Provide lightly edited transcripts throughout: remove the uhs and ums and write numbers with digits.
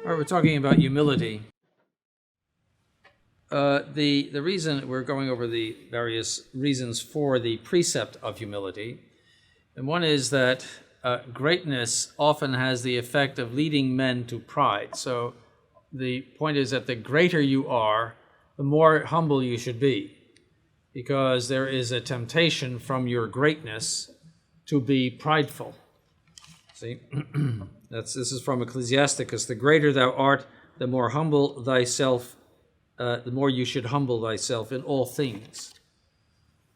All right, we're talking about humility. The reason we're going over the various reasons for the precept of humility, and one is that greatness often has the effect of leading men to pride. So the point is that the greater you are, the more humble you should be, because there is a temptation from your greatness to be prideful. See, this is from Ecclesiasticus. The greater thou art, the more humble thyself. The more you should humble thyself in all things.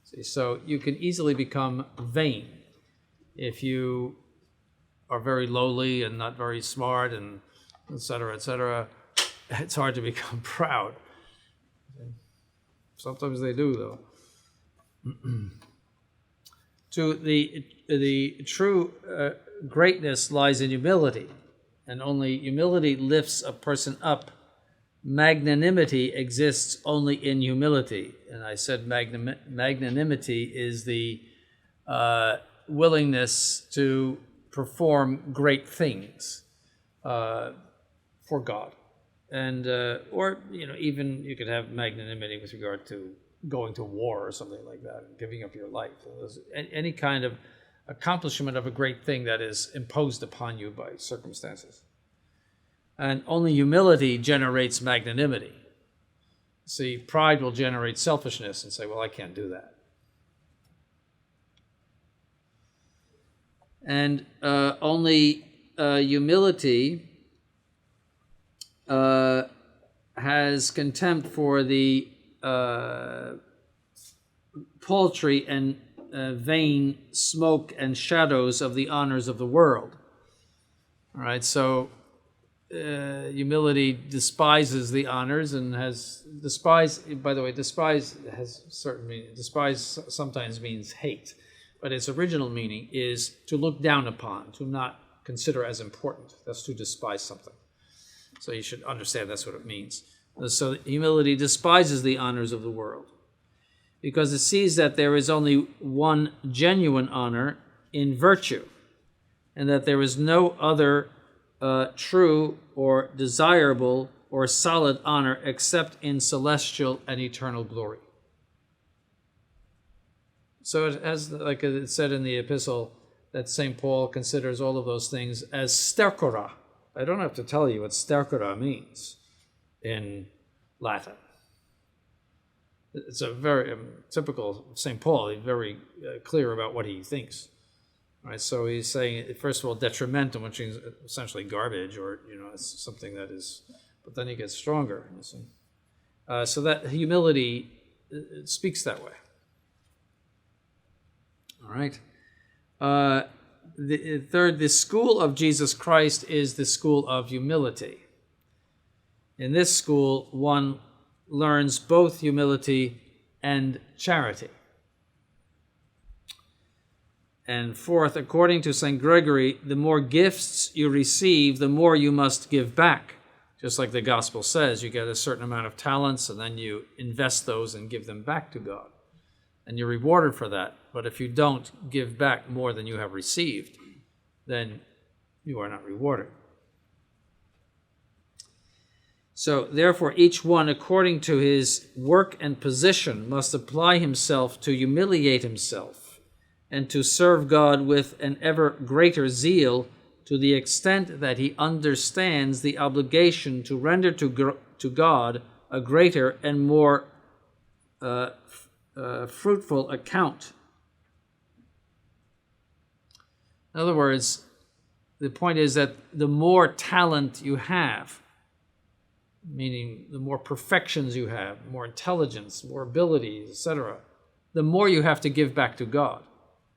See, so you can easily become vain if you are very lowly and not very smart, and et cetera, et cetera. It's hard to become proud. Sometimes they do, though. To the true greatness lies in humility, and only humility lifts a person up. Magnanimity exists only in humility. And I said magnanimity is the willingness to perform great things for God. And, or, even you could have magnanimity with regard to going to war or something like that, and giving up your life. Any kind of accomplishment of a great thing that is imposed upon you by circumstances. And only humility generates magnanimity. See, pride will generate selfishness and say, well, I can't do that. And only humility has contempt for the paltry and vain smoke and shadows of the honors of the world. All right, so humility despises the honors and has despise. By the way, despise has certain meaning. Despise sometimes means hate, but its original meaning is to look down upon, to not consider as important. That's to despise something. So you should understand that's what it means. So humility despises the honors of the world because it sees that there is only one genuine honor in virtue, and that there is no other true or desirable or solid honor except in celestial and eternal glory. So it has, like it said in the epistle, that St. Paul considers all of those things as stercora. I don't have to tell you what stercora means in Latin. It's a very typical St. Paul. He's very clear about what he thinks. Right, so he's saying, first of all, detrimentum, which is essentially garbage, or it's something that is. But then he gets stronger. You see, so that humility speaks that way. All right. Third, the school of Jesus Christ is the school of humility. In this school, one learns both humility and charity. And fourth, according to St. Gregory, the more gifts you receive, the more you must give back. Just like the gospel says, you get a certain amount of talents and then you invest those and give them back to God. And you're rewarded for that. But if you don't give back more than you have received, then you are not rewarded. So therefore, each one, according to his work and position, must apply himself to humiliate himself and to serve God with an ever greater zeal, to the extent that he understands the obligation to render to God a greater and more fruitful account. In other words, the point is that the more talent you have, meaning the more perfections you have, more intelligence, more abilities, etc., the more you have to give back to God.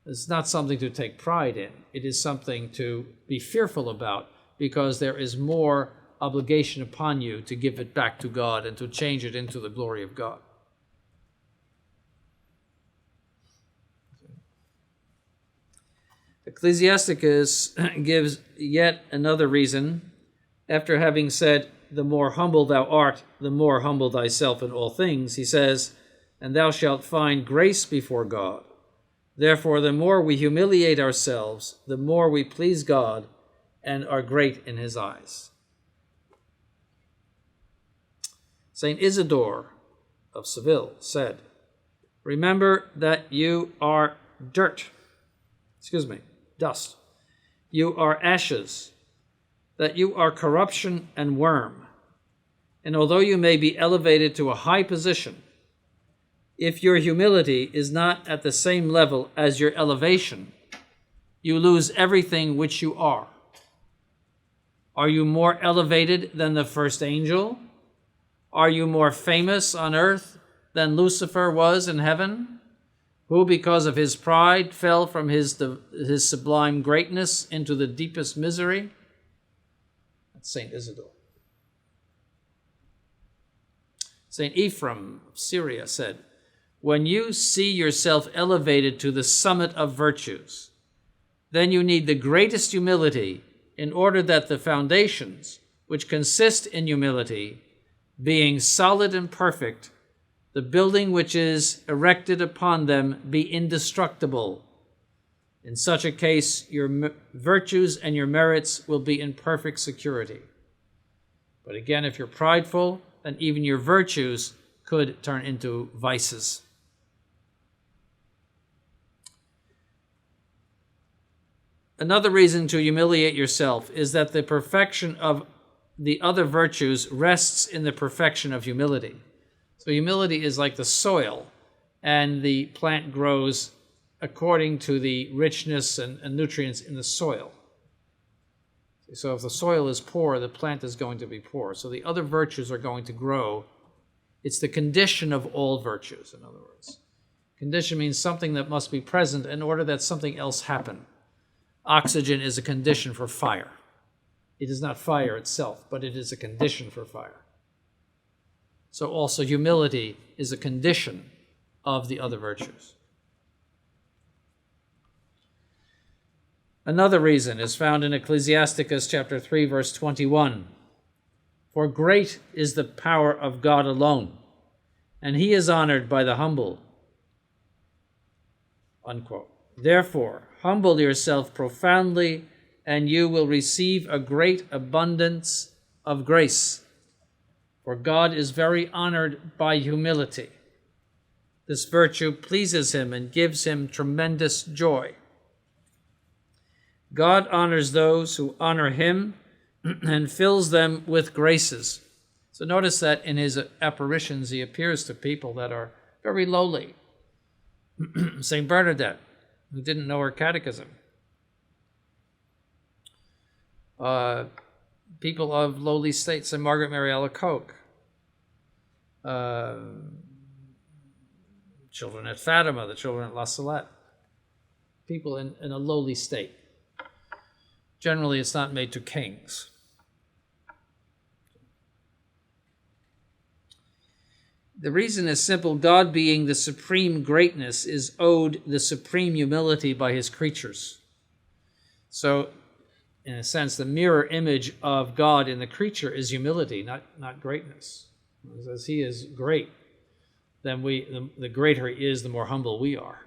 It's not something to take pride in. It is something to be fearful about, because there is more obligation upon you to give it back to God and to change it into the glory of God. Ecclesiasticus gives yet another reason, after having said, the more humble thou art, the more humble thyself in all things. He says, and thou shalt find grace before God. Therefore, the more we humiliate ourselves, the more we please God and are great in his eyes. St. Isidore of Seville said, "Remember that you are dust. You are ashes, that you are corruption and worm. And although you may be elevated to a high position, if your humility is not at the same level as your elevation, you lose everything which you are. Are you more elevated than the first angel? Are you more famous on earth than Lucifer was in heaven, who because of his pride fell from his sublime greatness into the deepest misery?" That's St. Isidore. St. Ephraim of Syria said, "When you see yourself elevated to the summit of virtues, then you need the greatest humility in order that the foundations, which consist in humility, being solid and perfect, the building which is erected upon them be indestructible. In such a case, your virtues and your merits will be in perfect security. But again, if you're prideful, then even your virtues could turn into vices." Another reason to humiliate yourself is that the perfection of the other virtues rests in the perfection of humility. So humility is like the soil, and the plant grows according to the richness and nutrients in the soil. So if the soil is poor, the plant is going to be poor. So the other virtues are going to grow. It's the condition of all virtues, in other words. Condition means something that must be present in order that something else happen. Oxygen is a condition for fire. It is not fire itself, but it is a condition for fire. So also humility is a condition of the other virtues. Another reason is found in Ecclesiasticus chapter 3, verse 21. "For great is the power of God alone, and he is honored by the humble." Unquote. "Therefore, humble yourself profoundly, and you will receive a great abundance of grace. For God is very honored by humility. This virtue pleases him and gives him tremendous joy. God honors those who honor him and fills them with graces." So notice that in his apparitions, he appears to people that are very lowly. St. Bernadette, who didn't know her catechism. People of lowly states, St. Margaret Mary Alacoque. Children at Fatima, the children at La Salette. People in a lowly state. Generally, it's not made to kings. The reason is simple. God, being the supreme greatness, is owed the supreme humility by his creatures. So, in a sense, the mirror image of God in the creature is humility, not greatness. As he is great, then the greater he is, the more humble we are.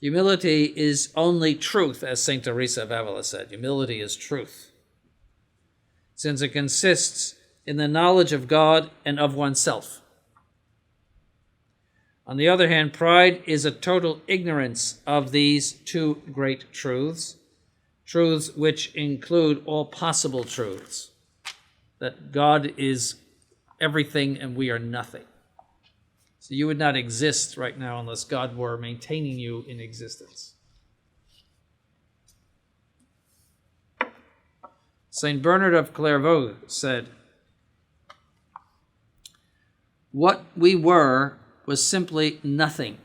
Humility is only truth, as St. Teresa of Avila said. Humility is truth, since it consists in the knowledge of God and of oneself. On the other hand, pride is a total ignorance of these two great truths, truths which include all possible truths, that God is everything and we are nothing. So you would not exist right now unless God were maintaining you in existence. St. Bernard of Clairvaux said, "What we were was simply nothing.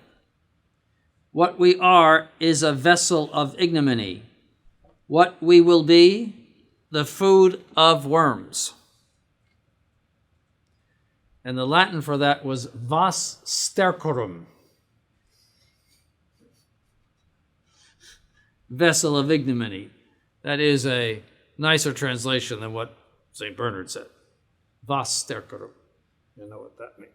What we are is a vessel of ignominy. What we will be, the food of worms." And the Latin for that was vas stercorum, vessel of ignominy. That is a nicer translation than what St. Bernard said. Vas stercorum. You know what that means.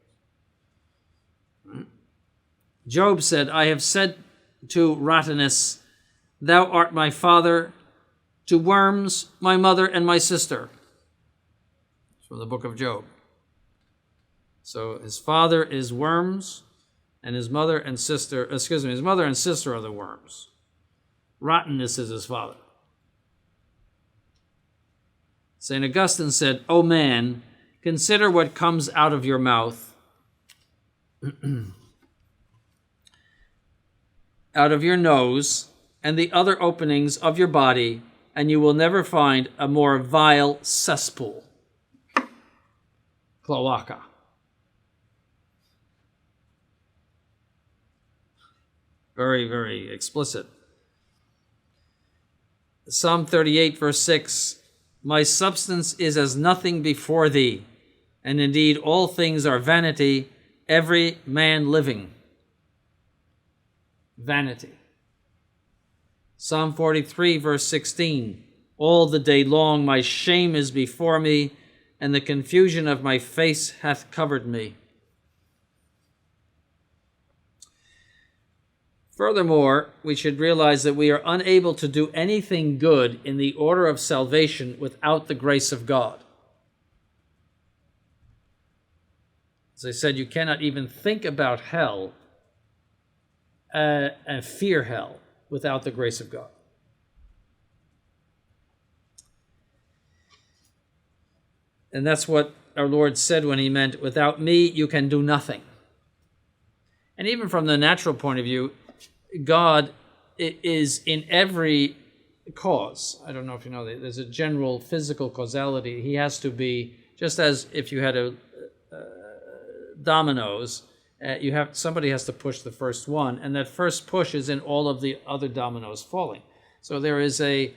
Job said, "I have said to Rottenness, thou art my father. to worms, my mother and my sister. It's from the book of Job. So his father is worms, and his mother and sister are the worms. Rottenness is his father. St. Augustine said, "O man, consider what comes out of your mouth, out of your nose, and the other openings of your body, and you will never find a more vile cesspool." Cloaca. Very, very explicit. Psalm 38, verse 6, "My substance is as nothing before thee, and indeed all things are vanity, every man living." Vanity. Psalm 43, verse 16, "All the day long my shame is before me, and the confusion of my face hath covered me." Furthermore, we should realize that we are unable to do anything good in the order of salvation without the grace of God. As I said, you cannot even think about hell and fear hell without the grace of God. And that's what our Lord said when he meant, "Without me, you can do nothing." And even from the natural point of view, God is in every cause. I don't know if you know that there's a general physical causality. He has to be, just as if you had dominoes, somebody has to push the first one, and that first push is in all of the other dominoes falling. So there is a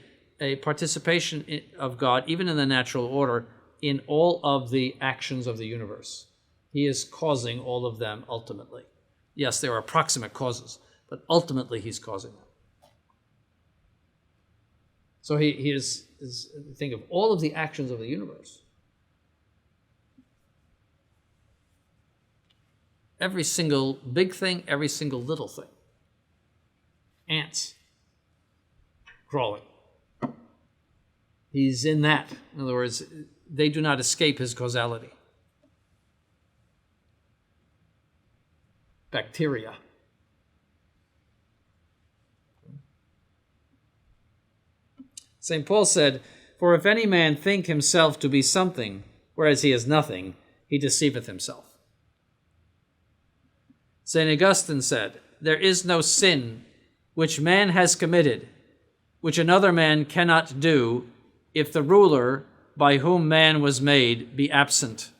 participation of God, even in the natural order, in all of the actions of the universe. He is causing all of them ultimately. Yes, there are proximate causes, but ultimately he's causing them. So he is think of all of the actions of the universe. Every single big thing, every single little thing. Ants crawling. He's in that. In other words, they do not escape his causality. Bacteria. St. Paul said, "For if any man think himself to be something, whereas he is nothing, he deceiveth himself." St. Augustine said, "There is no sin which man has committed, which another man cannot do, if the ruler by whom man was made be absent."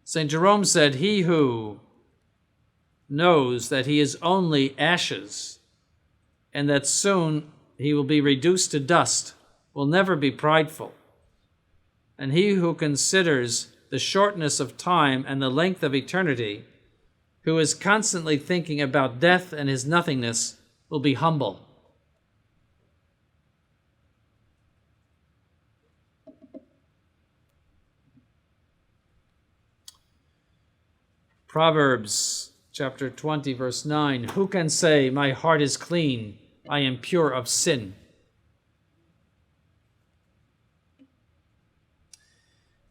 St. Jerome said, "He who knows that he is only ashes and that soon he will be reduced to dust will never be prideful. And he who considers the shortness of time and the length of eternity, who is constantly thinking about death and his nothingness, will be humble." Proverbs chapter 20, verse 9, "Who can say, my heart is clean, I am pure of sin?"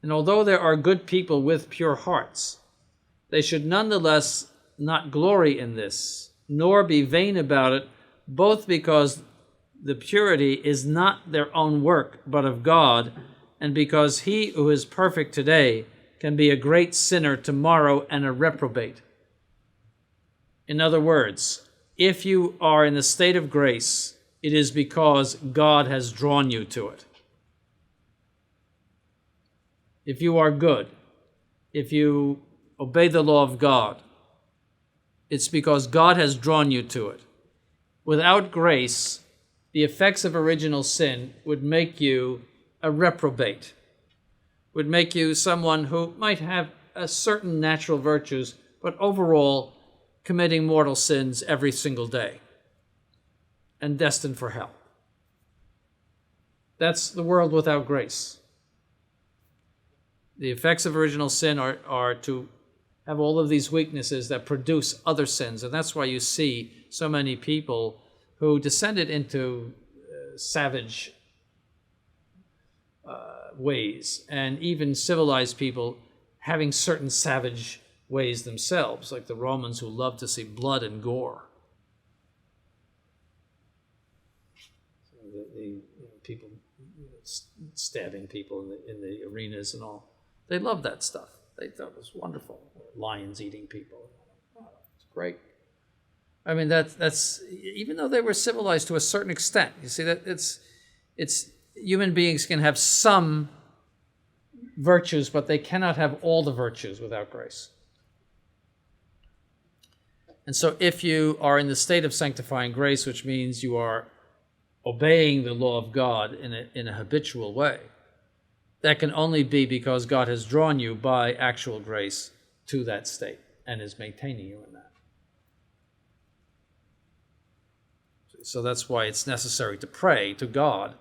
And although there are good people with pure hearts, they should nonetheless not glory in this, nor be vain about it, both because the purity is not their own work, but of God, and because he who is perfect today can be a great sinner tomorrow and a reprobate. In other words, if you are in the state of grace, it is because God has drawn you to it. If you are good, if you obey the law of God, it's because God has drawn you to it. Without grace, the effects of original sin would make you a reprobate, would make you someone who might have a certain natural virtues, but overall committing mortal sins every single day and destined for hell. That's the world without grace. The effects of original sin are to have all of these weaknesses that produce other sins. And that's why you see so many people who descended into savage ways, and even civilized people having certain savage ways themselves, like the Romans who loved to see blood and gore. The people stabbing people in the arenas and all. They loved that stuff. They thought it was wonderful. Lions eating people. Oh, it's great. I mean, that's even though they were civilized to a certain extent. You see that it's human beings can have some virtues, but they cannot have all the virtues without grace. And so if you are in the state of sanctifying grace, which means you are obeying the law of God in a habitual way, that can only be because God has drawn you by actual grace to that state and is maintaining you in that. So that's why it's necessary to pray to God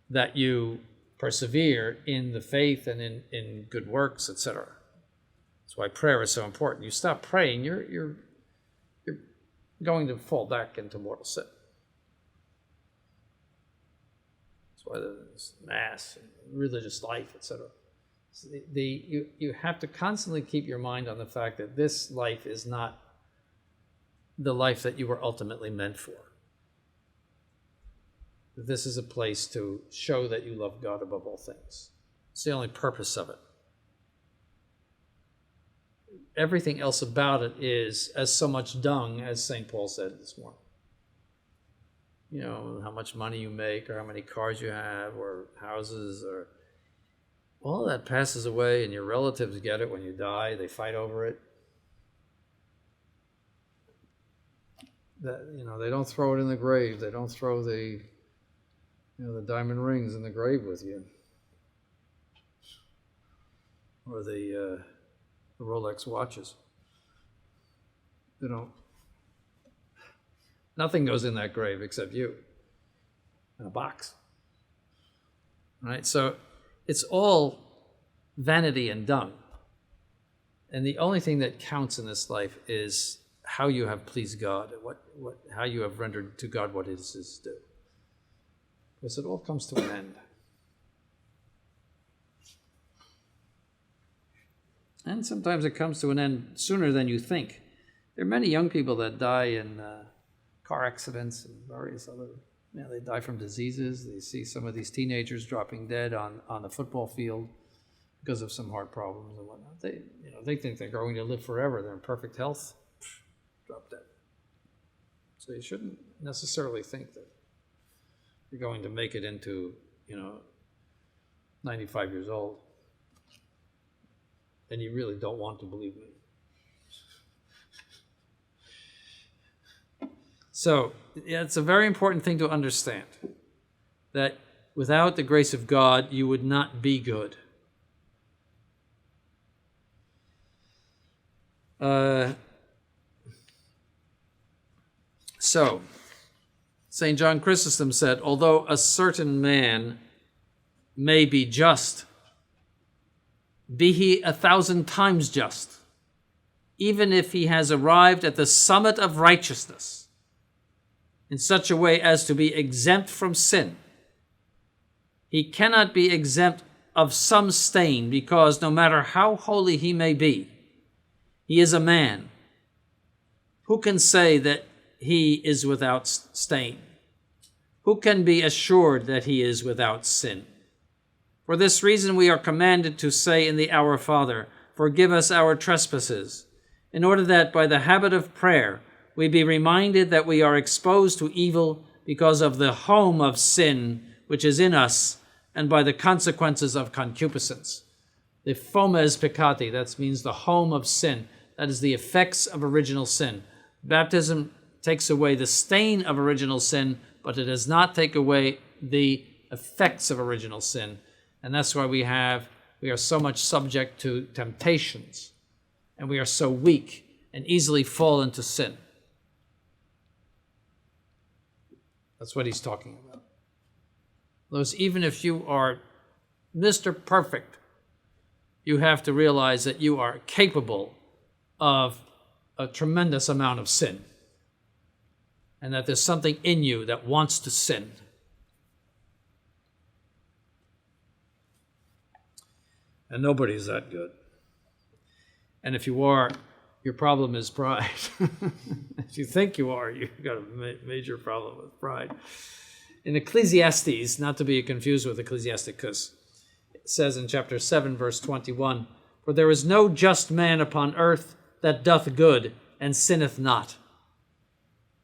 that you persevere in the faith and in good works, etc. That's why prayer is so important. You stop praying, you're going to fall back into mortal sin. That's why there's Mass, and religious life, etc. So you have to constantly keep your mind on the fact that this life is not the life that you were ultimately meant for. This is a place to show that you love God above all things. It's the only purpose of it. Everything else about it is as so much dung, as St. Paul said this morning. You know, how much money you make, or how many cars you have, or houses, or all that passes away, and your relatives get it when you die. They fight over it. That, you know, they don't throw it in the grave. They don't throw the diamond rings in the grave with you, or the Rolex watches. They don't. Nothing goes in that grave except you, in a box. Right? So it's all vanity and dung. And the only thing that counts in this life is how you have pleased God, how you have rendered to God what is His due. Because it all comes to an end. And sometimes it comes to an end sooner than you think. There are many young people that die in car accidents and various other, they die from diseases. They see some of these teenagers dropping dead on the football field because of some heart problems and whatnot. They think they're going to live forever. They're in perfect health. Drop dead. So you shouldn't necessarily think that you're going to make it into, 95 years old. And you really don't want to believe me. So, it's a very important thing to understand that without the grace of God, you would not be good. So, St. John Chrysostom said, although a certain man may be just, be he 1,000 times just, even if he has arrived at the summit of righteousness, in such a way as to be exempt from sin, he cannot be exempt of some stain, because no matter how holy he may be, he is a man. Who can say that he is without stain? Who can be assured that he is without sin? For this reason we are commanded to say in the Our Father, forgive us our trespasses, in order that by the habit of prayer we be reminded that we are exposed to evil because of the home of sin which is in us, and by the consequences of concupiscence. The fomes peccati, that means the home of sin. That is the effects of original sin. Baptism takes away the stain of original sin, but it does not take away the effects of original sin. And that's why we are so much subject to temptations, and we are so weak and easily fall into sin. That's what he's talking about. Those, even if you are Mr. Perfect, you have to realize that you are capable of a tremendous amount of sin, and that there's something in you that wants to sin. And nobody's that good. And if you are, your problem is pride. If you think you are, you've got a major problem with pride. In Ecclesiastes, not to be confused with Ecclesiasticus, it says in chapter 7, verse 21, "For there is no just man upon earth that doth good and sinneth not."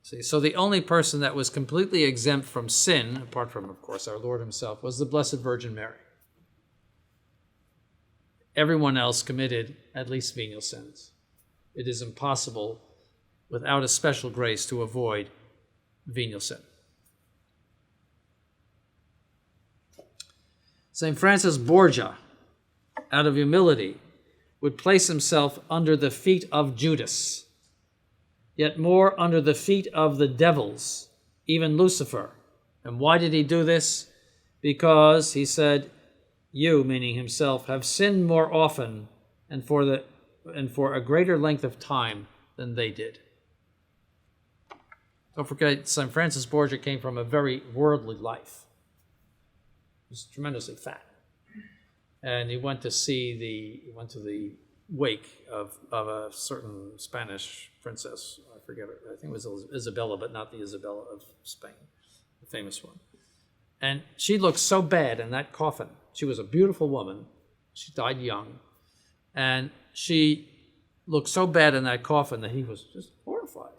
See, so the only person that was completely exempt from sin, apart from, of course, our Lord himself, was the Blessed Virgin Mary. Everyone else committed at least venial sins. It is impossible, without a special grace, to avoid venial sin. St. Francis Borgia, out of humility, would place himself under the feet of Judas, yet more under the feet of the devils, even Lucifer. And why did he do this? Because, he said, you, meaning himself, have sinned more often and for a greater length of time than they did. Don't forget, St. Francis Borgia came from a very worldly life. He was tremendously fat. And he went to the wake of a certain Spanish princess. I forget her. I think it was Isabella, but not the Isabella of Spain, the famous one. And she looked so bad in that coffin. She was a beautiful woman. She died young. And she looked so bad in that coffin that he was just horrified.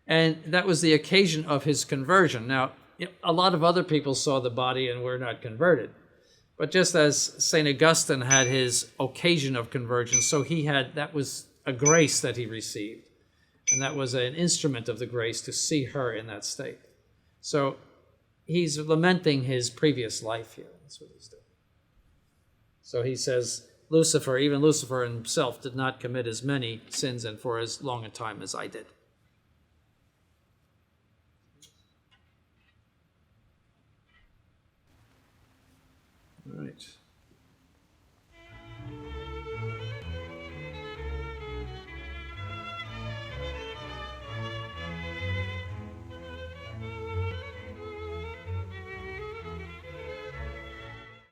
And that was the occasion of his conversion. Now, a lot of other people saw the body and were not converted. But just as St. Augustine had his occasion of conversion, so that was a grace that he received. And that was an instrument of the grace to see her in that state. So he's lamenting his previous life here. That's what he's doing. So he says, even Lucifer himself did not commit as many sins and for as long a time as I did.